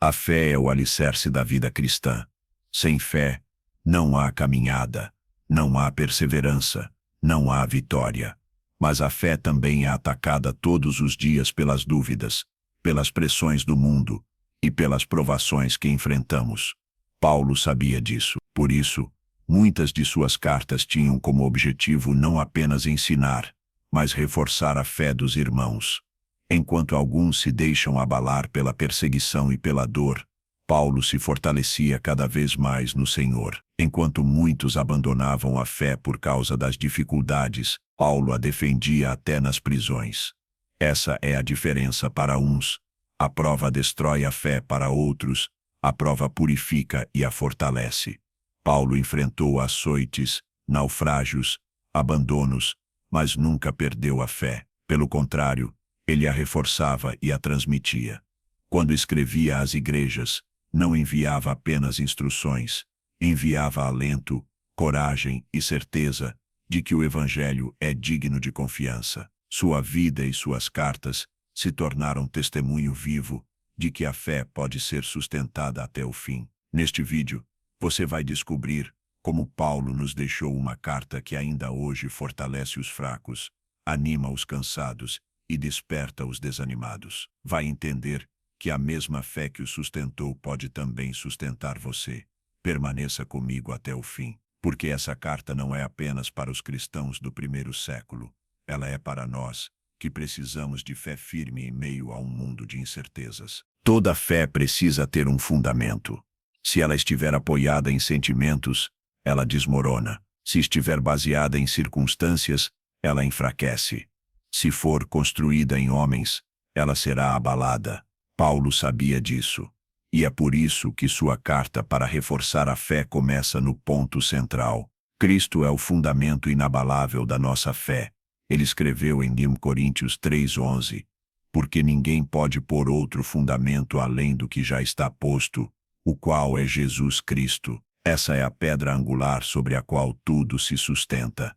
A fé é o alicerce da vida cristã. Sem fé, não há caminhada, não há perseverança, não há vitória. Mas a fé também é atacada todos os dias pelas dúvidas, pelas pressões do mundo e pelas provações que enfrentamos. Paulo sabia disso. Por isso, muitas de suas cartas tinham como objetivo não apenas ensinar, mas reforçar a fé dos irmãos. Enquanto alguns se deixam abalar pela perseguição e pela dor, Paulo se fortalecia cada vez mais no Senhor. Enquanto muitos abandonavam a fé por causa das dificuldades, Paulo a defendia até nas prisões. Essa é a diferença para uns. A prova destrói a fé, para outros, a prova purifica e a fortalece. Paulo enfrentou açoites, naufrágios, abandonos, mas nunca perdeu a fé. Pelo contrário, ele a reforçava e a transmitia. Quando escrevia às igrejas, não enviava apenas instruções, enviava alento, coragem e certeza de que o Evangelho é digno de confiança. Sua vida e suas cartas se tornaram testemunho vivo de que a fé pode ser sustentada até o fim. Neste vídeo, você vai descobrir como Paulo nos deixou uma carta que ainda hoje fortalece os fracos, anima os cansados e desperta os desanimados. Vai entender que a mesma fé que o sustentou pode também sustentar você. Permaneça comigo até o fim, porque essa carta não é apenas para os cristãos do primeiro século. Ela é para nós, que precisamos de fé firme em meio a um mundo de incertezas. Toda fé precisa ter um fundamento. Se ela estiver apoiada em sentimentos, ela desmorona. Se estiver baseada em circunstâncias, ela enfraquece. Se for construída em homens, ela será abalada. Paulo sabia disso. E é por isso que sua carta para reforçar a fé começa no ponto central. Cristo é o fundamento inabalável da nossa fé. Ele escreveu em 1 Coríntios 3:11, porque ninguém pode pôr outro fundamento além do que já está posto, o qual é Jesus Cristo. Essa é a pedra angular sobre a qual tudo se sustenta.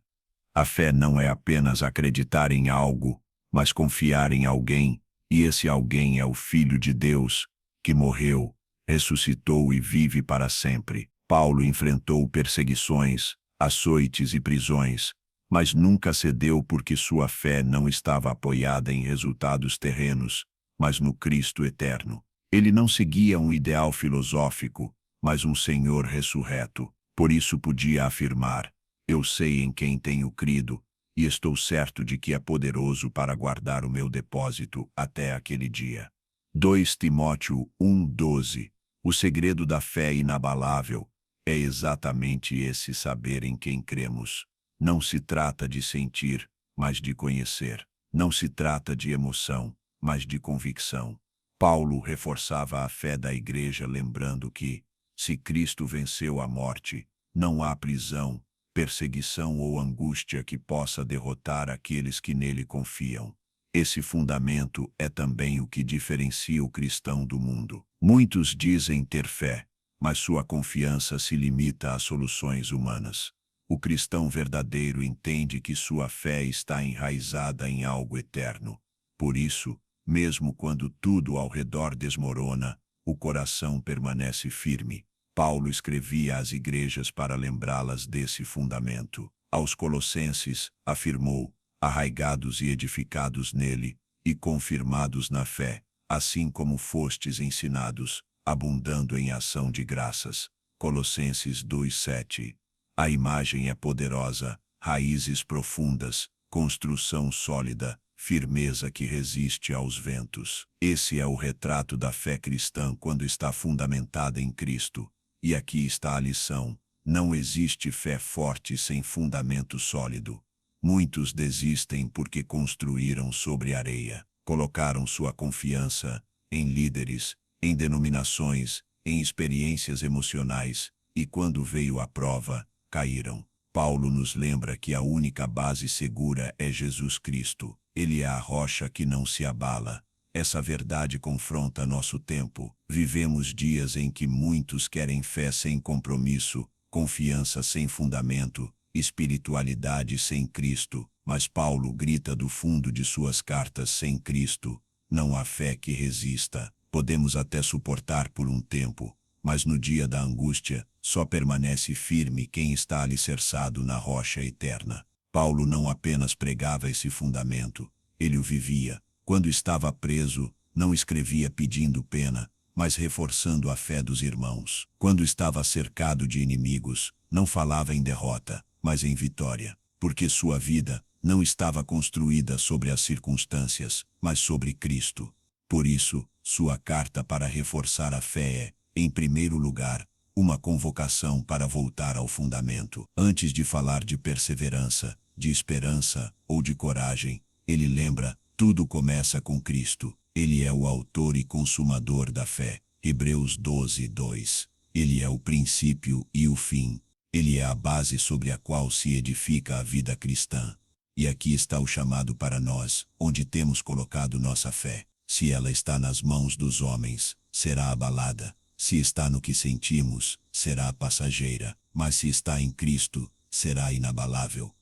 A fé não é apenas acreditar em algo, mas confiar em alguém, e esse alguém é o Filho de Deus, que morreu, ressuscitou e vive para sempre. Paulo enfrentou perseguições, açoites e prisões, mas nunca cedeu porque sua fé não estava apoiada em resultados terrenos, mas no Cristo eterno. Ele não seguia um ideal filosófico, mas um Senhor ressurreto. Por isso podia afirmar: eu sei em quem tenho crido, e estou certo de que é poderoso para guardar o meu depósito até aquele dia. 2 Timóteo 1:12. O segredo da fé inabalável é exatamente esse saber em quem cremos. Não se trata de sentir, mas de conhecer. Não se trata de emoção, mas de convicção. Paulo reforçava a fé da igreja lembrando que, se Cristo venceu a morte, não há prisão, perseguição ou angústia que possa derrotar aqueles que nele confiam. Esse fundamento é também o que diferencia o cristão do mundo. Muitos dizem ter fé, mas sua confiança se limita a soluções humanas. O cristão verdadeiro entende que sua fé está enraizada em algo eterno. Por isso, mesmo quando tudo ao redor desmorona, o coração permanece firme. Paulo escrevia às igrejas para lembrá-las desse fundamento. Aos Colossenses, afirmou: arraigados e edificados nele, e confirmados na fé, assim como fostes ensinados, abundando em ação de graças. Colossenses 2:7. A imagem é poderosa, raízes profundas, construção sólida, firmeza que resiste aos ventos. Esse é o retrato da fé cristã quando está fundamentada em Cristo. E aqui está a lição: não existe fé forte sem fundamento sólido. Muitos desistem porque construíram sobre areia, colocaram sua confiança em líderes, em denominações, em experiências emocionais, e quando veio a prova, caíram. Paulo nos lembra que a única base segura é Jesus Cristo. Ele é a rocha que não se abala. Essa verdade confronta nosso tempo. Vivemos dias em que muitos querem fé sem compromisso, confiança sem fundamento, espiritualidade sem Cristo, mas Paulo grita do fundo de suas cartas: sem Cristo, não há fé que resista. podemos até suportar por um tempo, mas no dia da angústia, só permanece firme quem está alicerçado na rocha eterna. Paulo não apenas pregava esse fundamento, ele o vivia. Quando estava preso, não escrevia pedindo pena, mas reforçando a fé dos irmãos. Quando estava cercado de inimigos, não falava em derrota, mas em vitória, porque sua vida não estava construída sobre as circunstâncias, mas sobre Cristo. Por isso, sua carta para reforçar a fé é, em primeiro lugar, uma convocação para voltar ao fundamento. Antes de falar de perseverança, de esperança ou de coragem, ele lembra: tudo começa com Cristo. Ele é o autor e consumador da fé. Hebreus 12:2. Ele é o princípio e o fim. Ele é a base sobre a qual se edifica a vida cristã. E aqui está o chamado para nós, onde temos colocado nossa fé. Se ela está nas mãos dos homens, será abalada. Se está no que sentimos, será passageira. Mas se está em Cristo, será inabalável.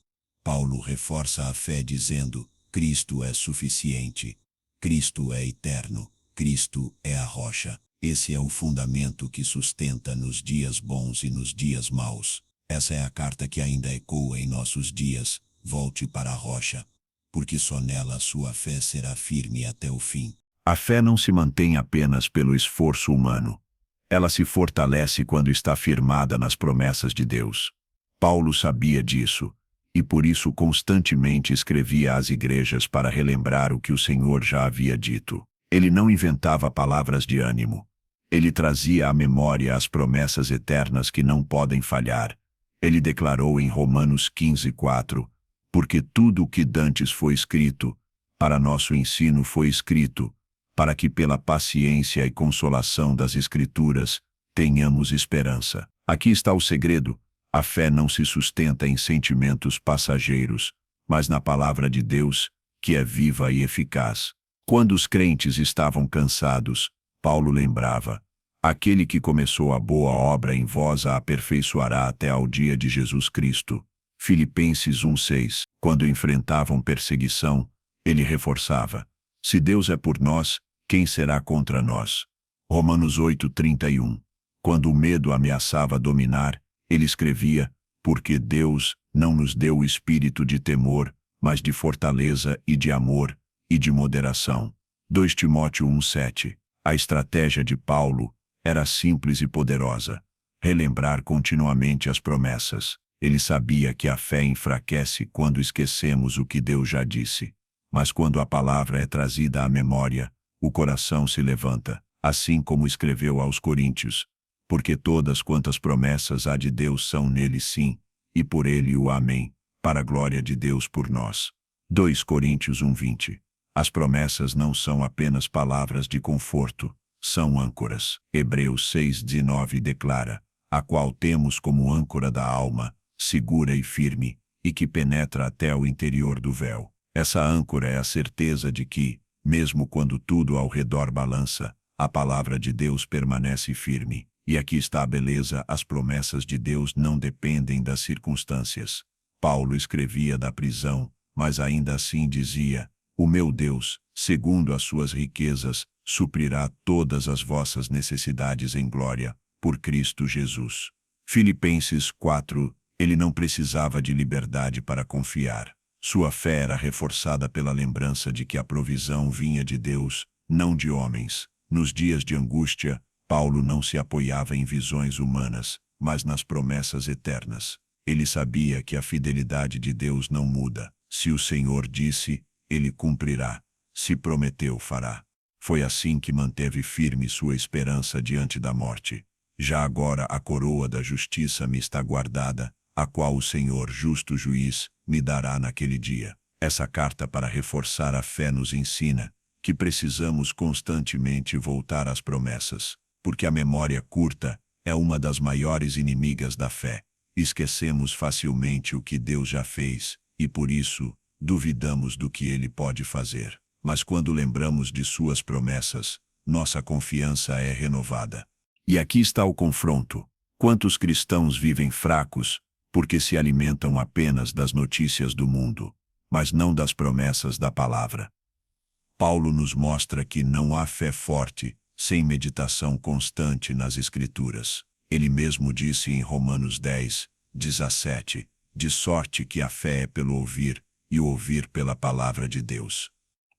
Paulo reforça a fé dizendo: Cristo é suficiente. Cristo é eterno. Cristo é a rocha. Esse é o fundamento que sustenta nos dias bons e nos dias maus. Essa é a carta que ainda ecoa em nossos dias: volte para a rocha, porque só nela a sua fé será firme até o fim. A fé não se mantém apenas pelo esforço humano. Ela se fortalece quando está firmada nas promessas de Deus. Paulo sabia disso, e por isso constantemente escrevia às igrejas para relembrar o que o Senhor já havia dito. Ele não inventava palavras de ânimo. Ele trazia à memória as promessas eternas que não podem falhar. Ele declarou em Romanos 15:4, porque tudo o que dantes foi escrito, para nosso ensino foi escrito, para que pela paciência e consolação das Escrituras, tenhamos esperança. Aqui está o segredo: a fé não se sustenta em sentimentos passageiros, mas na palavra de Deus, que é viva e eficaz. Quando os crentes estavam cansados, Paulo lembrava: aquele que começou a boa obra em vós a aperfeiçoará até ao dia de Jesus Cristo. Filipenses 1:6. Quando enfrentavam perseguição, ele reforçava: se Deus é por nós, quem será contra nós? Romanos 8:31. Quando o medo ameaçava dominar, ele escrevia: porque Deus não nos deu o espírito de temor, mas de fortaleza e de amor, e de moderação. 2 Timóteo 1:7. A estratégia de Paulo era simples e poderosa: relembrar continuamente as promessas. Ele sabia que a fé enfraquece quando esquecemos o que Deus já disse. Mas quando a palavra é trazida à memória, o coração se levanta, assim como escreveu aos Coríntios: porque todas quantas promessas há de Deus são nele sim, e por ele o amém, para a glória de Deus por nós. 2 Coríntios 1:20. As promessas não são apenas palavras de conforto, são âncoras. Hebreus 6:19 declara: a qual temos como âncora da alma, segura e firme, e que penetra até o interior do véu. Essa âncora é a certeza de que, mesmo quando tudo ao redor balança, a palavra de Deus permanece firme. E aqui está a beleza: as promessas de Deus não dependem das circunstâncias. Paulo escrevia da prisão, mas ainda assim dizia: o meu Deus, segundo as suas riquezas, suprirá todas as vossas necessidades em glória, por Cristo Jesus. Filipenses 4. Ele não precisava de liberdade para confiar. Sua fé era reforçada pela lembrança de que a provisão vinha de Deus, não de homens. Nos dias de angústia, Paulo não se apoiava em visões humanas, mas nas promessas eternas. Ele sabia que a fidelidade de Deus não muda. Se o Senhor disse, ele cumprirá. Se prometeu, fará. Foi assim que manteve firme sua esperança diante da morte. Já agora a coroa da justiça me está guardada, a qual o Senhor, justo juiz, me dará naquele dia. Essa carta para reforçar a fé nos ensina que precisamos constantemente voltar às promessas, porque a memória curta é uma das maiores inimigas da fé. Esquecemos facilmente o que Deus já fez, e por isso, duvidamos do que Ele pode fazer. Mas quando lembramos de suas promessas, nossa confiança é renovada. E aqui está o confronto. Quantos cristãos vivem fracos, porque se alimentam apenas das notícias do mundo, mas não das promessas da palavra? Paulo nos mostra que não há fé forte sem meditação constante nas Escrituras. Ele mesmo disse em Romanos 10:17, de sorte que a fé é pelo ouvir, e o ouvir pela palavra de Deus.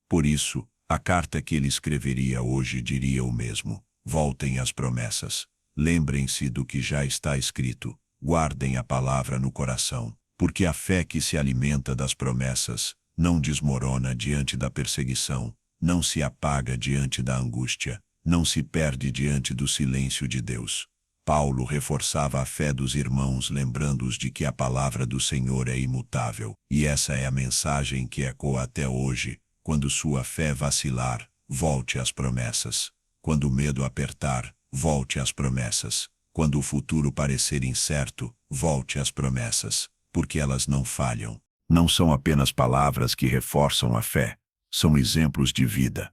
Por isso, a carta que ele escreveria hoje diria o mesmo: voltem às promessas. Lembrem-se do que já está escrito. Guardem a palavra no coração, porque a fé que se alimenta das promessas não desmorona diante da perseguição, não se apaga diante da angústia, não se perde diante do silêncio de Deus. Paulo reforçava a fé dos irmãos, lembrando-os de que a palavra do Senhor é imutável, e essa é a mensagem que ecoa até hoje. Quando sua fé vacilar, volte às promessas. Quando o medo apertar, volte às promessas. Quando o futuro parecer incerto, volte às promessas, porque elas não falham. Não são apenas palavras que reforçam a fé, são exemplos de vida.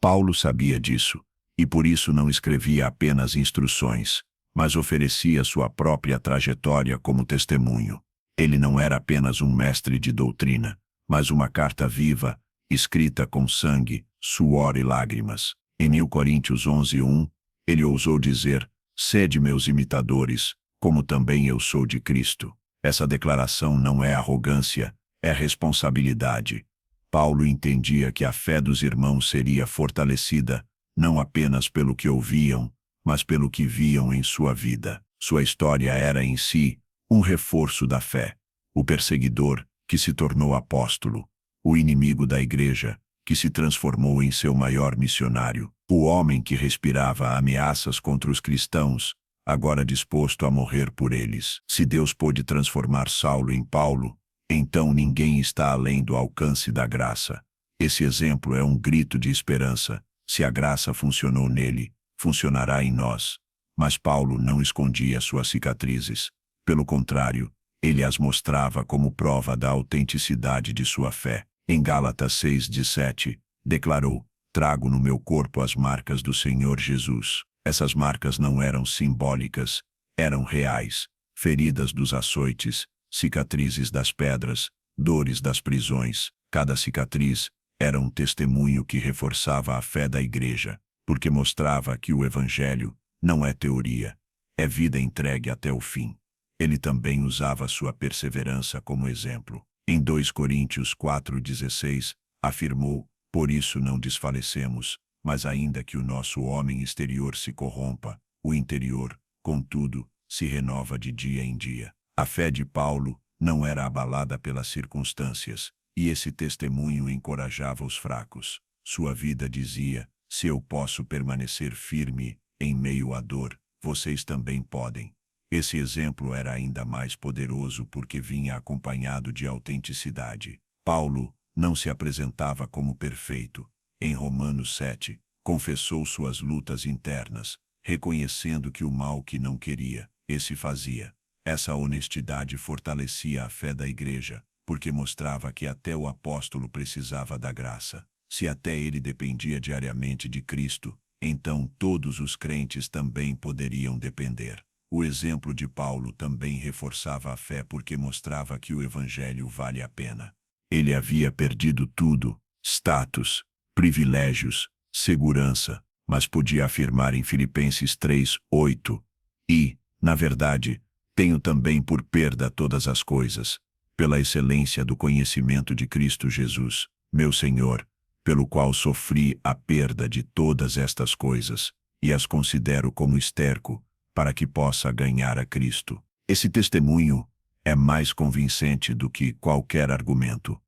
Paulo sabia disso, e por isso não escrevia apenas instruções, mas oferecia sua própria trajetória como testemunho. Ele não era apenas um mestre de doutrina, mas uma carta viva, escrita com sangue, suor e lágrimas. Em 1 Coríntios 11:1, ele ousou dizer: sede meus imitadores, como também eu sou de Cristo. Essa declaração não é arrogância, é responsabilidade. Paulo entendia que a fé dos irmãos seria fortalecida, não apenas pelo que ouviam, mas pelo que viam em sua vida. Sua história era em si um reforço da fé. O perseguidor, que se tornou apóstolo. O inimigo da igreja, que se transformou em seu maior missionário. O homem que respirava ameaças contra os cristãos, agora disposto a morrer por eles. Se Deus pôde transformar Saulo em Paulo, então ninguém está além do alcance da graça. Esse exemplo é um grito de esperança. Se a graça funcionou nele, funcionará em nós. Mas Paulo não escondia suas cicatrizes. Pelo contrário, ele as mostrava como prova da autenticidade de sua fé. Em Gálatas 6:17, declarou: trago no meu corpo as marcas do Senhor Jesus. Essas marcas não eram simbólicas, eram reais. Feridas dos açoites, cicatrizes das pedras, dores das prisões. Cada cicatriz era um testemunho que reforçava a fé da igreja, porque mostrava que o Evangelho não é teoria, é vida entregue até o fim. Ele também usava sua perseverança como exemplo. Em 2 Coríntios 4:16, afirmou: por isso não desfalecemos, mas ainda que o nosso homem exterior se corrompa, o interior, contudo, se renova de dia em dia. A fé de Paulo não era abalada pelas circunstâncias, e esse testemunho encorajava os fracos. Sua vida dizia: se eu posso permanecer firme em meio à dor, vocês também podem. Esse exemplo era ainda mais poderoso porque vinha acompanhado de autenticidade. Paulo não se apresentava como perfeito. Em Romanos 7, confessou suas lutas internas, reconhecendo que o mal que não queria, esse fazia. Essa honestidade fortalecia a fé da igreja, porque mostrava que até o apóstolo precisava da graça. Se até ele dependia diariamente de Cristo, então todos os crentes também poderiam depender. O exemplo de Paulo também reforçava a fé porque mostrava que o Evangelho vale a pena. Ele havia perdido tudo: status, privilégios, segurança, mas podia afirmar em Filipenses 3:8, e, na verdade, tenho também por perda todas as coisas, pela excelência do conhecimento de Cristo Jesus, meu Senhor, pelo qual sofri a perda de todas estas coisas, e as considero como esterco, para que possa ganhar a Cristo. Esse testemunho é mais convincente do que qualquer argumento.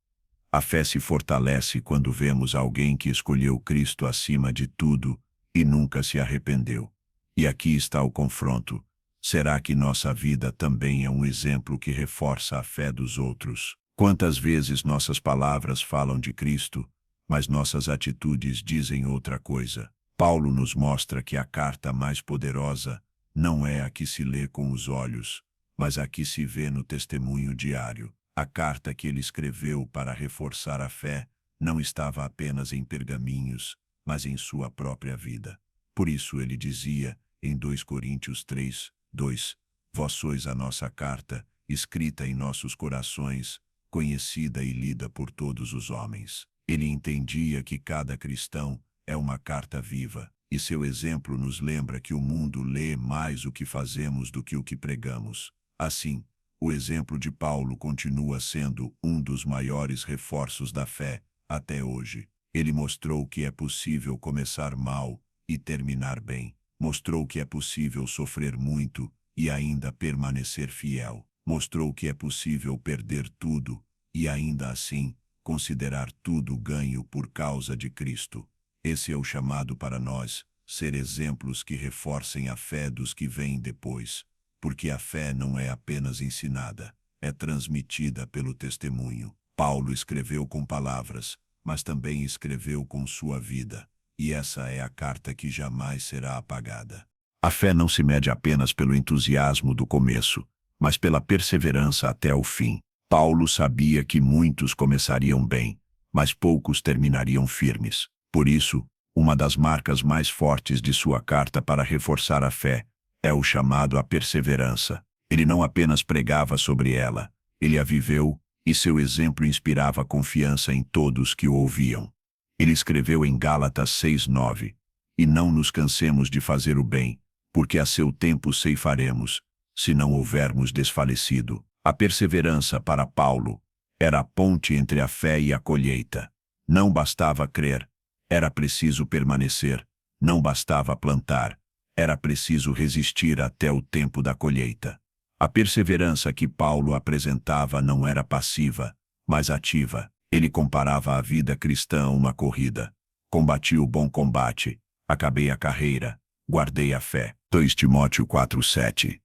A fé se fortalece quando vemos alguém que escolheu Cristo acima de tudo e nunca se arrependeu. E aqui está o confronto. Será que nossa vida também é um exemplo que reforça a fé dos outros? Quantas vezes nossas palavras falam de Cristo, mas nossas atitudes dizem outra coisa? Paulo nos mostra que a carta mais poderosa não é a que se lê com os olhos, mas a que se vê no testemunho diário. A carta que ele escreveu para reforçar a fé não estava apenas em pergaminhos, mas em sua própria vida. Por isso ele dizia, em 2 Coríntios 3:2, vós sois a nossa carta, escrita em nossos corações, conhecida e lida por todos os homens. Ele entendia que cada cristão é uma carta viva, e seu exemplo nos lembra que o mundo lê mais o que fazemos do que o que pregamos. Assim, o exemplo de Paulo continua sendo um dos maiores reforços da fé até hoje. Ele mostrou que é possível começar mal e terminar bem. Mostrou que é possível sofrer muito e ainda permanecer fiel. Mostrou que é possível perder tudo e ainda assim considerar tudo ganho por causa de Cristo. Esse é o chamado para nós, ser exemplos que reforcem a fé dos que vêm depois, porque a fé não é apenas ensinada, é transmitida pelo testemunho. Paulo escreveu com palavras, mas também escreveu com sua vida, e essa é a carta que jamais será apagada. A fé não se mede apenas pelo entusiasmo do começo, mas pela perseverança até o fim. Paulo sabia que muitos começariam bem, mas poucos terminariam firmes. Por isso, uma das marcas mais fortes de sua carta para reforçar a fé é o chamado à perseverança. Ele não apenas pregava sobre ela, ele a viveu, e seu exemplo inspirava confiança em todos que o ouviam. Ele escreveu em Gálatas 6:9, e não nos cansemos de fazer o bem, porque a seu tempo ceifaremos, se não houvermos desfalecido. A perseverança para Paulo era a ponte entre a fé e a colheita. Não bastava crer, era preciso permanecer. Não bastava plantar, era preciso resistir até o tempo da colheita. A perseverança que Paulo apresentava não era passiva, mas ativa. Ele comparava a vida cristã a uma corrida. Combati o bom combate, acabei a carreira, guardei a fé. 2 Timóteo 4:7.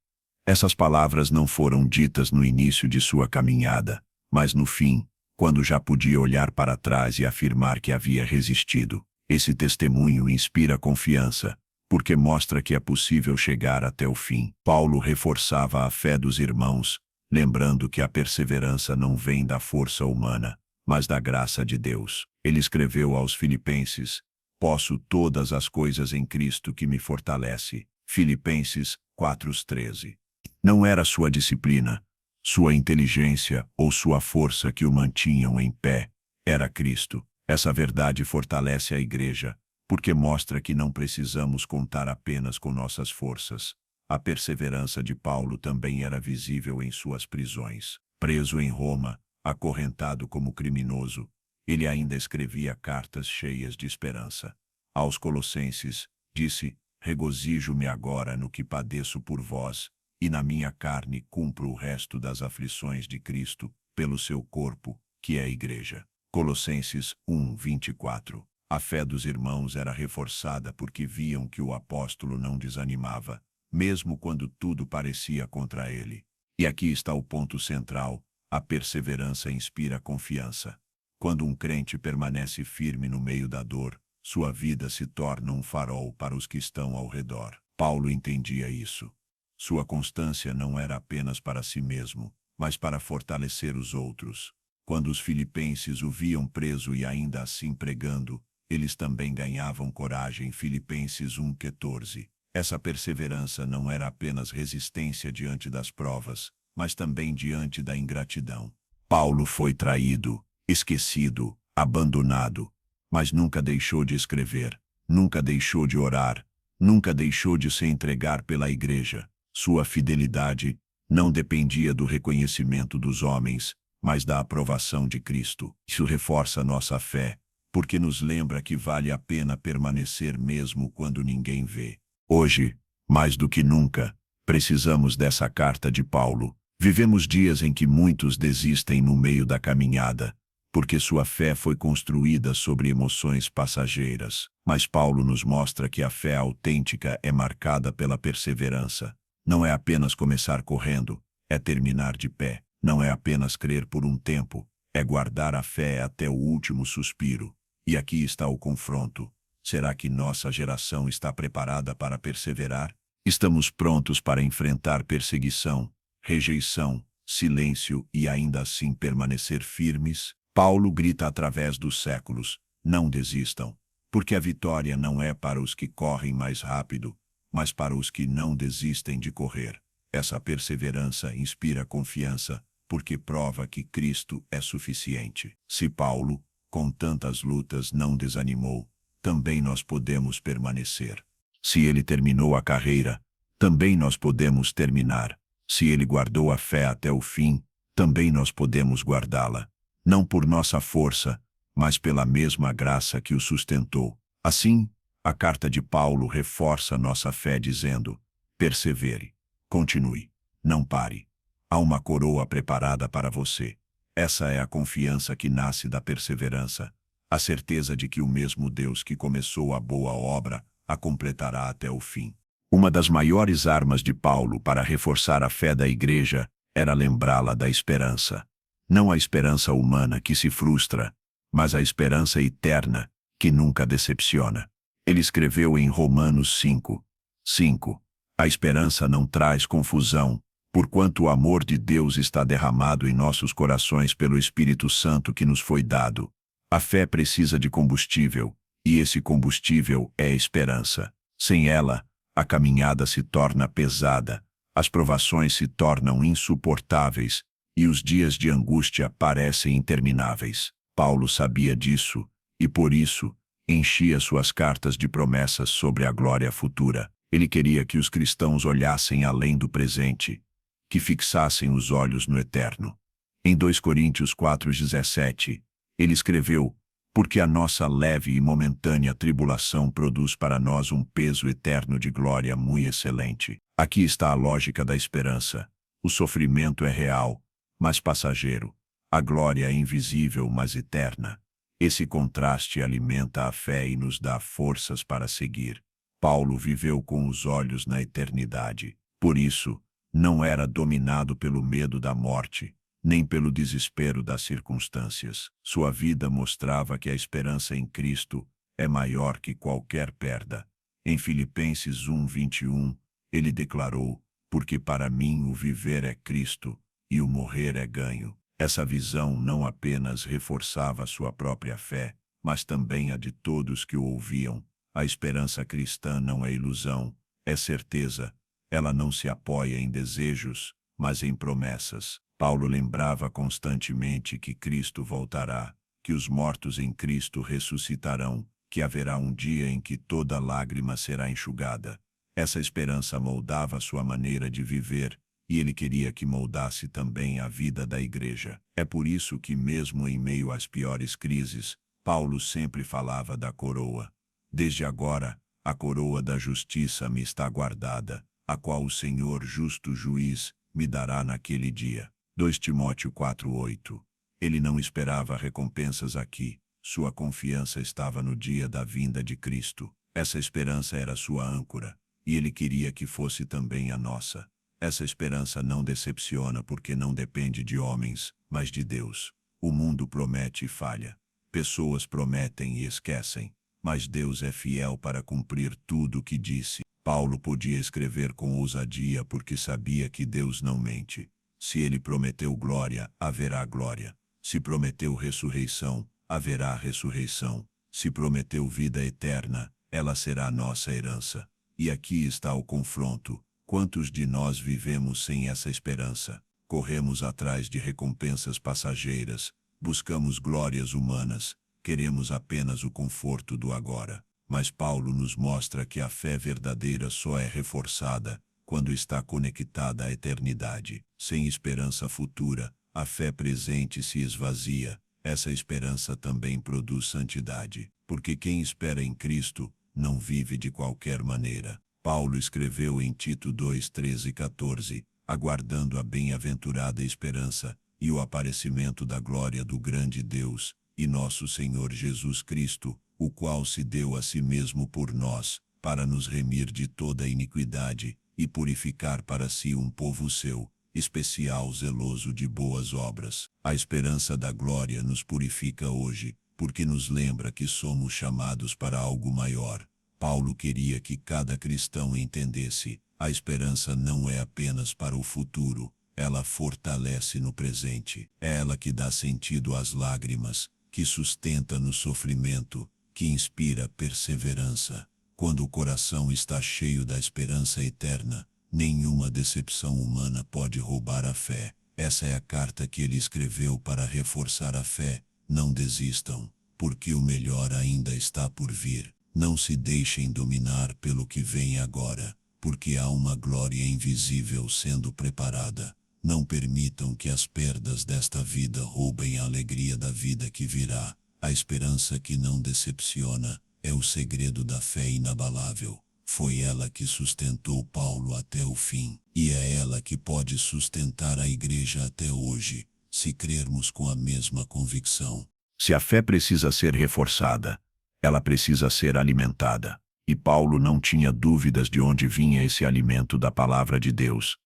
Essas palavras não foram ditas no início de sua caminhada, mas no fim, quando já podia olhar para trás e afirmar que havia resistido. Esse testemunho inspira confiança, porque mostra que é possível chegar até o fim. Paulo reforçava a fé dos irmãos, lembrando que a perseverança não vem da força humana, mas da graça de Deus. Ele escreveu aos Filipenses: "Posso todas as coisas em Cristo que me fortalece." Filipenses 4:13. Não era sua disciplina, sua inteligência ou sua força que o mantinham em pé, era Cristo. Essa verdade fortalece a igreja, porque mostra que não precisamos contar apenas com nossas forças. A perseverança de Paulo também era visível em suas prisões. Preso em Roma, acorrentado como criminoso, ele ainda escrevia cartas cheias de esperança. Aos Colossenses, disse: "Regozijo-me agora no que padeço por vós, e na minha carne cumpro o resto das aflições de Cristo, pelo seu corpo, que é a igreja." Colossenses 1:24. A fé dos irmãos era reforçada porque viam que o apóstolo não desanimava, mesmo quando tudo parecia contra ele. E aqui está o ponto central: a perseverança inspira confiança. Quando um crente permanece firme no meio da dor, sua vida se torna um farol para os que estão ao redor. Paulo entendia isso. Sua constância não era apenas para si mesmo, mas para fortalecer os outros. Quando os filipenses o viam preso e ainda assim pregando, eles também ganhavam coragem. Filipenses 1:14. Essa perseverança não era apenas resistência diante das provas, mas também diante da ingratidão. Paulo foi traído, esquecido, abandonado, mas nunca deixou de escrever, nunca deixou de orar, nunca deixou de se entregar pela igreja. Sua fidelidade não dependia do reconhecimento dos homens, mas da aprovação de Cristo. Isso reforça nossa fé, porque nos lembra que vale a pena permanecer mesmo quando ninguém vê. Hoje, mais do que nunca, precisamos dessa carta de Paulo. Vivemos dias em que muitos desistem no meio da caminhada, porque sua fé foi construída sobre emoções passageiras. Mas Paulo nos mostra que a fé autêntica é marcada pela perseverança. Não é apenas começar correndo, é terminar de pé. Não é apenas crer por um tempo, é guardar a fé até o último suspiro. E aqui está o confronto. Será que nossa geração está preparada para perseverar? Estamos prontos para enfrentar perseguição, rejeição, silêncio e ainda assim permanecer firmes? Paulo grita através dos séculos: não desistam, porque a vitória não é para os que correm mais rápido, mas para os que não desistem de correr. Essa perseverança inspira confiança, porque prova que Cristo é suficiente. Se Paulo, com tantas lutas, não desanimou, também nós podemos permanecer. Se ele terminou a carreira, também nós podemos terminar. Se ele guardou a fé até o fim, também nós podemos guardá-la. Não por nossa força, mas pela mesma graça que o sustentou. Assim, a carta de Paulo reforça nossa fé dizendo: persevere, continue, não pare. Há uma coroa preparada para você. Essa é a confiança que nasce da perseverança, a certeza de que o mesmo Deus que começou a boa obra a completará até o fim. Uma das maiores armas de Paulo para reforçar a fé da igreja era lembrá-la da esperança. Não a esperança humana que se frustra, mas a esperança eterna que nunca decepciona. Ele escreveu em Romanos 5:5: a esperança não traz confusão, porquanto o amor de Deus está derramado em nossos corações pelo Espírito Santo que nos foi dado. A fé precisa de combustível, e esse combustível é a esperança. Sem ela, a caminhada se torna pesada, as provações se tornam insuportáveis, e os dias de angústia parecem intermináveis. Paulo sabia disso, e por isso, enchia suas cartas de promessas sobre a glória futura. Ele queria que os cristãos olhassem além do presente, que fixassem os olhos no eterno. Em 2 Coríntios 4:17, ele escreveu: porque a nossa leve e momentânea tribulação produz para nós um peso eterno de glória muito excelente. Aqui está a lógica da esperança. O sofrimento é real, mas passageiro. A glória é invisível, mas eterna. Esse contraste alimenta a fé e nos dá forças para seguir. Paulo viveu com os olhos na eternidade. Por isso, não era dominado pelo medo da morte, nem pelo desespero das circunstâncias. Sua vida mostrava que a esperança em Cristo é maior que qualquer perda. Em Filipenses 1:21, ele declarou: porque para mim o viver é Cristo, e o morrer é ganho. Essa visão não apenas reforçava sua própria fé, mas também a de todos que o ouviam. A esperança cristã não é ilusão, é certeza. Ela não se apoia em desejos, mas em promessas. Paulo lembrava constantemente que Cristo voltará, que os mortos em Cristo ressuscitarão, que haverá um dia em que toda lágrima será enxugada. Essa esperança moldava sua maneira de viver, e ele queria que moldasse também a vida da igreja. É por isso que, mesmo em meio às piores crises, Paulo sempre falava da coroa. Desde agora, a coroa da justiça me está guardada, a qual o Senhor, justo juiz, me dará naquele dia. 2 Timóteo 4:8. Ele não esperava recompensas aqui, sua confiança estava no dia da vinda de Cristo. Essa esperança era sua âncora, e ele queria que fosse também a nossa. Essa esperança não decepciona porque não depende de homens, mas de Deus. O mundo promete e falha. Pessoas prometem e esquecem, mas Deus é fiel para cumprir tudo o que disse. Paulo podia escrever com ousadia porque sabia que Deus não mente. Se ele prometeu glória, haverá glória. Se prometeu ressurreição, haverá ressurreição. Se prometeu vida eterna, ela será nossa herança. E aqui está o confronto. Quantos de nós vivemos sem essa esperança? Corremos atrás de recompensas passageiras, buscamos glórias humanas, queremos apenas o conforto do agora. Mas Paulo nos mostra que a fé verdadeira só é reforçada quando está conectada à eternidade. Sem esperança futura, a fé presente se esvazia. Essa esperança também produz santidade, porque quem espera em Cristo não vive de qualquer maneira. Paulo escreveu em Tito 2:13 e 14, aguardando a bem-aventurada esperança e o aparecimento da glória do grande Deus e nosso Senhor Jesus Cristo, o qual se deu a si mesmo por nós, para nos remir de toda iniquidade e purificar para si um povo seu, especial zeloso de boas obras. A esperança da glória nos purifica hoje, porque nos lembra que somos chamados para algo maior. Paulo queria que cada cristão entendesse: a esperança não é apenas para o futuro, ela fortalece no presente. É ela que dá sentido às lágrimas, que sustenta no sofrimento, que inspira perseverança. Quando o coração está cheio da esperança eterna, nenhuma decepção humana pode roubar a fé. Essa é a carta que ele escreveu para reforçar a fé. Não desistam, porque o melhor ainda está por vir. Não se deixem dominar pelo que vem agora, porque há uma glória invisível sendo preparada. Não permitam que as perdas desta vida roubem a alegria da vida que virá. A esperança que não decepciona é o segredo da fé inabalável. Foi ela que sustentou Paulo até o fim, e é ela que pode sustentar a igreja até hoje, se crermos com a mesma convicção. Se a fé precisa ser reforçada, ela precisa ser alimentada. E Paulo não tinha dúvidas de onde vinha esse alimento da palavra de Deus.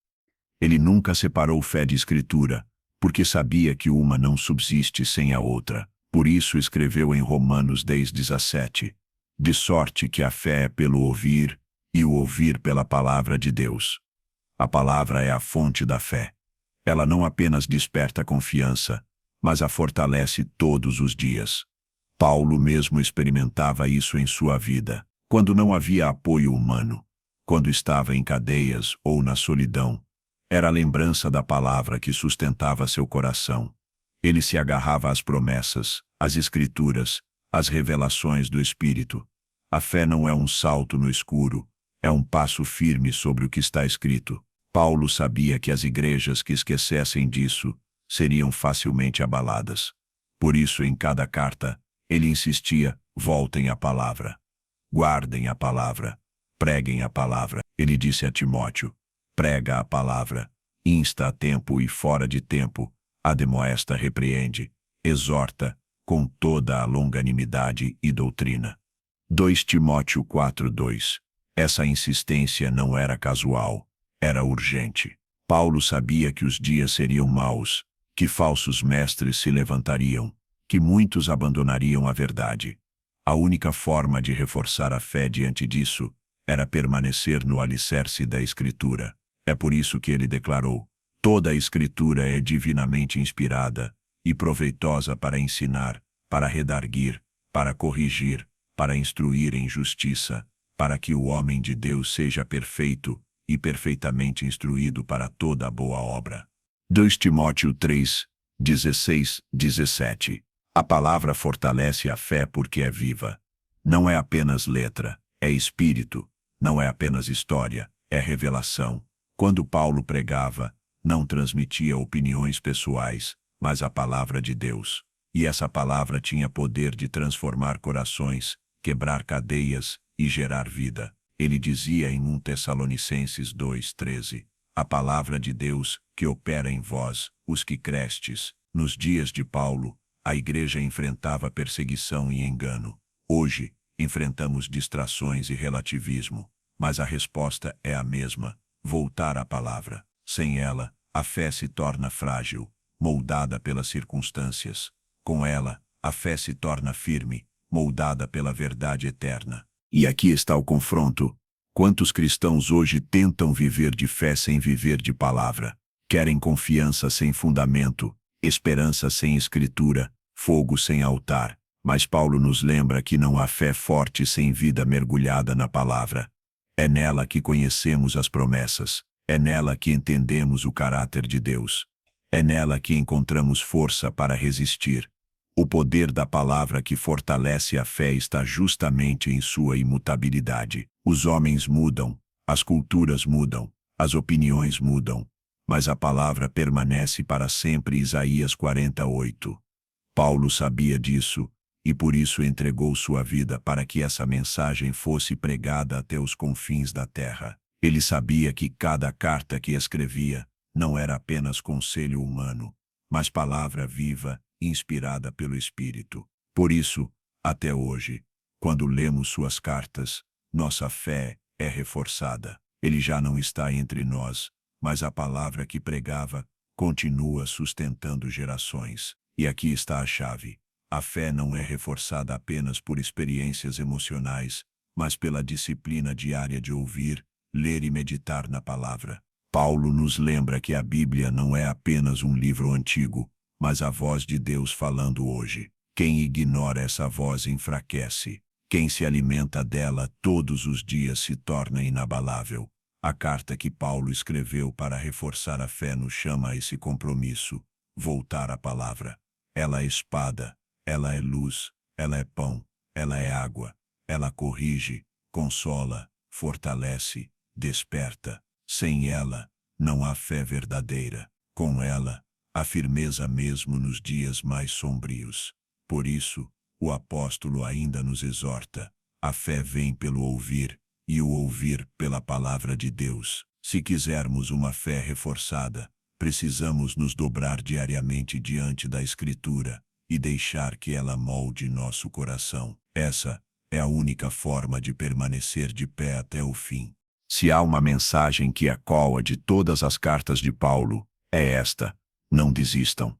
Ele nunca separou fé de escritura, porque sabia que uma não subsiste sem a outra. Por isso escreveu em Romanos 10:17, de sorte que a fé é pelo ouvir, e o ouvir pela palavra de Deus. A palavra é a fonte da fé. Ela não apenas desperta confiança, mas a fortalece todos os dias. Paulo mesmo experimentava isso em sua vida, quando não havia apoio humano, quando estava em cadeias ou na solidão. Era a lembrança da palavra que sustentava seu coração. Ele se agarrava às promessas, às escrituras, às revelações do Espírito. A fé não é um salto no escuro, é um passo firme sobre o que está escrito. Paulo sabia que as igrejas que esquecessem disso seriam facilmente abaladas. Por isso, em cada carta, ele insistia: voltem à palavra. Guardem a palavra. Preguem a palavra. Ele disse a Timóteo: prega a palavra. Insta a tempo e fora de tempo. Admoesta, repreende. Exorta, com toda a longanimidade e doutrina. 2 Timóteo 4:2. Essa insistência não era casual, era urgente. Paulo sabia que os dias seriam maus, que falsos mestres se levantariam, que muitos abandonariam a verdade. A única forma de reforçar a fé diante disso era permanecer no alicerce da Escritura. É por isso que ele declarou: toda a Escritura é divinamente inspirada e proveitosa para ensinar, para redarguir, para corrigir, para instruir em justiça, para que o homem de Deus seja perfeito e perfeitamente instruído para toda a boa obra. 2 Timóteo 3:16-17. A palavra fortalece a fé porque é viva. Não é apenas letra, é espírito. Não é apenas história, é revelação. Quando Paulo pregava, não transmitia opiniões pessoais, mas a palavra de Deus. E essa palavra tinha poder de transformar corações, quebrar cadeias e gerar vida. Ele dizia em 1 Tessalonicenses 2:13, a palavra de Deus que opera em vós, os que crestes. Nos dias de Paulo, a igreja enfrentava perseguição e engano. Hoje, enfrentamos distrações e relativismo, mas a resposta é a mesma: voltar à palavra. Sem ela, a fé se torna frágil, moldada pelas circunstâncias. Com ela, a fé se torna firme, moldada pela verdade eterna. E aqui está o confronto. Quantos cristãos hoje tentam viver de fé sem viver de palavra? Querem confiança sem fundamento, esperança sem escritura, fogo sem altar. Mas Paulo nos lembra que não há fé forte sem vida mergulhada na palavra. É nela que conhecemos as promessas. É nela que entendemos o caráter de Deus. É nela que encontramos força para resistir. O poder da palavra que fortalece a fé está justamente em sua imutabilidade. Os homens mudam, as culturas mudam, as opiniões mudam, mas a palavra permanece para sempre. Isaías 48. Paulo sabia disso, e por isso entregou sua vida para que essa mensagem fosse pregada até os confins da terra. Ele sabia que cada carta que escrevia não era apenas conselho humano, mas palavra viva, inspirada pelo Espírito. Por isso, até hoje, quando lemos suas cartas, nossa fé é reforçada. Ele já não está entre nós, mas a palavra que pregava continua sustentando gerações. E aqui está a chave. A fé não é reforçada apenas por experiências emocionais, mas pela disciplina diária de ouvir, ler e meditar na palavra. Paulo nos lembra que a Bíblia não é apenas um livro antigo, mas a voz de Deus falando hoje. Quem ignora essa voz enfraquece. Quem se alimenta dela todos os dias se torna inabalável. A carta que Paulo escreveu para reforçar a fé nos chama a esse compromisso: voltar à palavra. Ela é espada, ela é luz, ela é pão, ela é água. Ela corrige, consola, fortalece, desperta. Sem ela, não há fé verdadeira. Com ela, há firmeza mesmo nos dias mais sombrios. Por isso, o apóstolo ainda nos exorta: a fé vem pelo ouvir, e o ouvir pela palavra de Deus. Se quisermos uma fé reforçada, precisamos nos dobrar diariamente diante da Escritura e deixar que ela molde nosso coração. Essa é a única forma de permanecer de pé até o fim. Se há uma mensagem que ecoa de todas as cartas de Paulo, é esta: não desistam.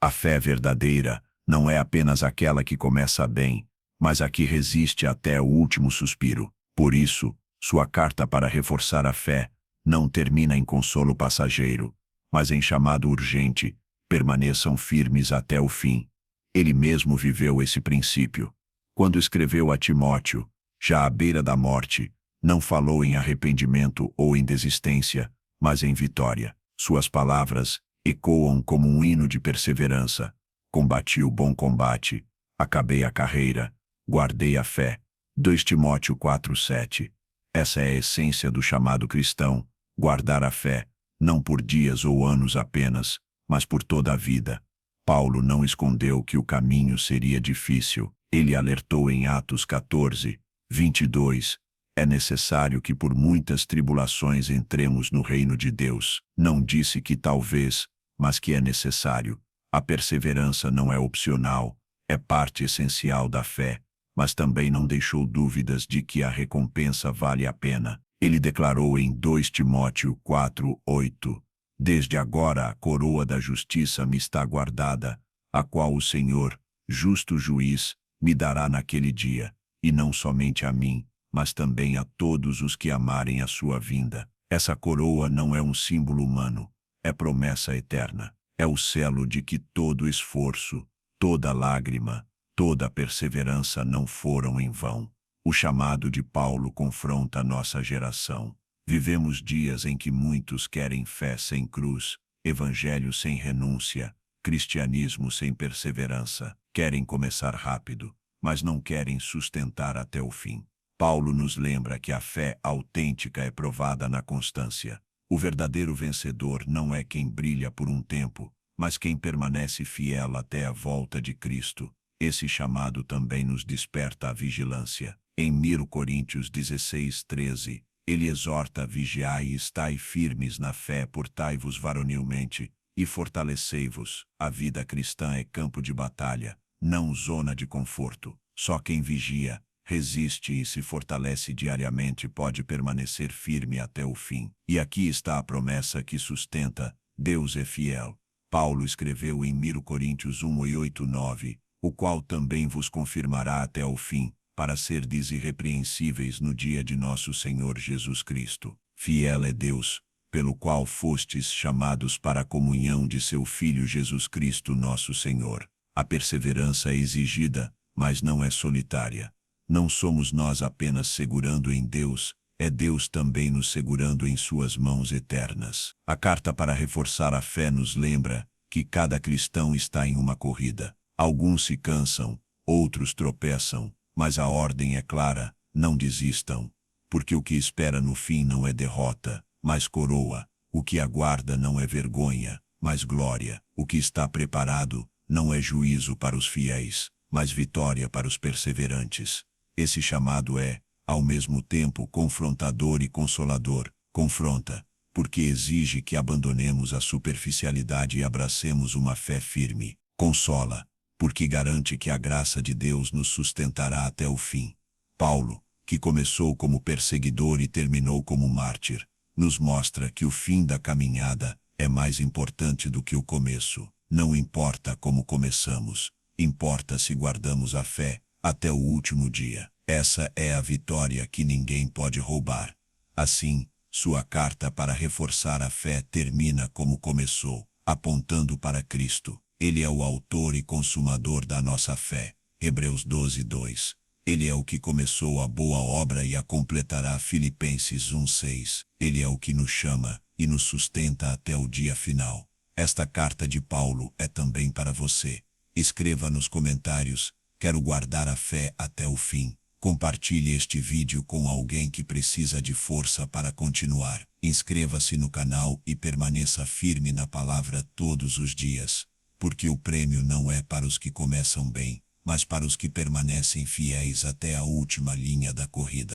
A fé verdadeira não é apenas aquela que começa bem, mas a que resiste até o último suspiro. Por isso, sua carta para reforçar a fé não termina em consolo passageiro, mas em chamado urgente: permaneçam firmes até o fim. Ele mesmo viveu esse princípio. Quando escreveu a Timóteo, já à beira da morte, não falou em arrependimento ou em desistência, mas em vitória. Suas palavras ecoam como um hino de perseverança. Combati o bom combate, acabei a carreira, guardei a fé. 2 Timóteo 4:7. Essa é a essência do chamado cristão: guardar a fé, não por dias ou anos apenas, mas por toda a vida. Paulo não escondeu que o caminho seria difícil. Ele alertou em Atos 14:22. É necessário que por muitas tribulações entremos no reino de Deus. Não disse que talvez, mas que é necessário. A perseverança não é opcional, é parte essencial da fé, mas também não deixou dúvidas de que a recompensa vale a pena. Ele declarou em 2 Timóteo 4:8: desde agora a coroa da justiça me está guardada, a qual o Senhor, justo juiz, me dará naquele dia, e não somente a mim, mas também a todos os que amarem a sua vinda. Essa coroa não é um símbolo humano, é promessa eterna. É o selo de que todo esforço, toda lágrima, toda perseverança não foram em vão. O chamado de Paulo confronta a nossa geração. Vivemos dias em que muitos querem fé sem cruz, evangelho sem renúncia, cristianismo sem perseverança. Querem começar rápido, mas não querem sustentar até o fim. Paulo nos lembra que a fé autêntica é provada na constância. O verdadeiro vencedor não é quem brilha por um tempo, mas quem permanece fiel até a volta de Cristo. Esse chamado também nos desperta à vigilância. Em 1 Coríntios 16:13, ele exorta: vigiai e estai firmes na fé, portai-vos varonilmente, e fortalecei-vos. A vida cristã é campo de batalha, não zona de conforto. Só quem vigia, resiste e se fortalece diariamente pode permanecer firme até o fim. E aqui está a promessa que sustenta: Deus é fiel. Paulo escreveu em 1 Coríntios 1:8-9, o qual também vos confirmará até o fim, para serdes irrepreensíveis no dia de nosso Senhor Jesus Cristo. Fiel é Deus, pelo qual fostes chamados para a comunhão de seu Filho Jesus Cristo nosso Senhor. A perseverança é exigida, mas não é solitária. Não somos nós apenas segurando em Deus, é Deus também nos segurando em suas mãos eternas. A carta para reforçar a fé nos lembra que cada cristão está em uma corrida. Alguns se cansam, outros tropeçam, mas a ordem é clara: não desistam, porque o que espera no fim não é derrota, mas coroa. O que aguarda não é vergonha, mas glória. O que está preparado não é juízo para os fiéis, mas vitória para os perseverantes. Esse chamado é, ao mesmo tempo, confrontador e consolador. Confronta, porque exige que abandonemos a superficialidade e abracemos uma fé firme. Consola, porque garante que a graça de Deus nos sustentará até o fim. Paulo, que começou como perseguidor e terminou como mártir, nos mostra que o fim da caminhada é mais importante do que o começo. Não importa como começamos, importa se guardamos a fé até o último dia. Essa é a vitória que ninguém pode roubar. Assim, sua carta para reforçar a fé termina como começou, apontando para Cristo. Ele é o autor e consumador da nossa fé. Hebreus 12:2. Ele é o que começou a boa obra e a completará. Filipenses 1:6. Ele é o que nos chama e nos sustenta até o dia final. Esta carta de Paulo é também para você. Escreva nos comentários: quero guardar a fé até o fim. Compartilhe este vídeo com alguém que precisa de força para continuar. Inscreva-se no canal e permaneça firme na palavra todos os dias, porque o prêmio não é para os que começam bem, mas para os que permanecem fiéis até a última linha da corrida.